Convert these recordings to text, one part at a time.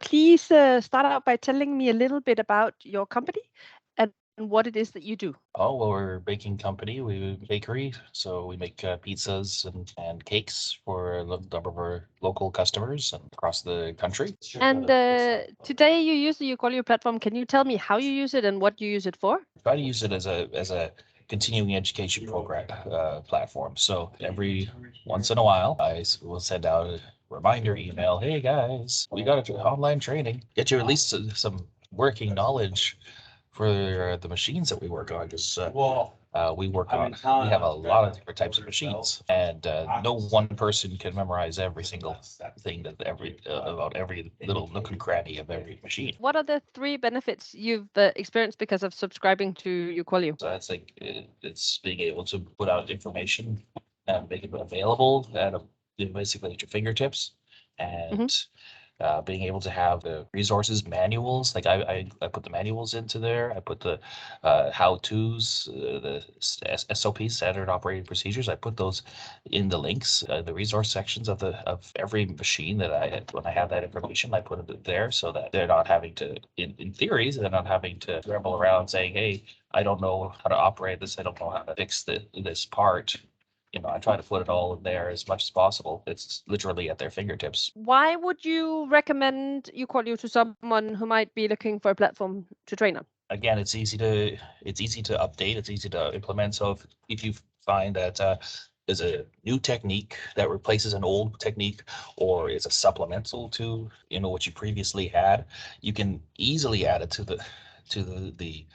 please start out by telling me a little bit about your company and what it is that you do? Oh, well, we're a baking company. We're a bakery, so we make pizzas and cakes for a number of our local customers across the country. And today you use the uQualio platform. Can you tell me how you use it and what you use it for? Try to use it as a continuing education program platform. So every once in a while, I will send out a reminder email. Hey guys, we got an online training. Get you at least some working knowledge for the machines that we work on. Because we have a lot of different types of machines, and no one person can memorize every single thing that about every little nook and cranny of every machine. What are the 3 benefits you've experienced because of subscribing to uQualio? So it's like it's being able to put out information and make it available basically at your fingertips, and being able to have the resources manuals. Like I put the manuals into there. I put the how-tos, the SOPs, standard operating procedures. I put those in the links, the resource sections of every machine that when I have that information, I put it there so that they're not having to, in theory, they're not having to scramble around saying, hey, I don't know how to operate this. I don't know how to fix this part. I try to put it all in there as much as possible. It's literally at their fingertips. Why would you recommend uQualio to someone who might be looking for a platform to train on? Again, it's easy to update. It's easy to implement. So if you find that there's a new technique that replaces an old technique or is a supplemental to what you previously had, you can easily add it to the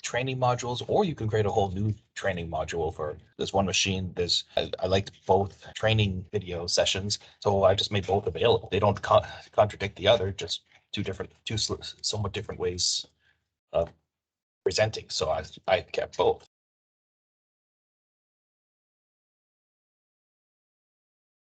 training modules, or you can create a whole new training module for this one machine. I liked both training video sessions, so I just made both available. They don't contradict the other, just two somewhat different ways of presenting. So I kept both.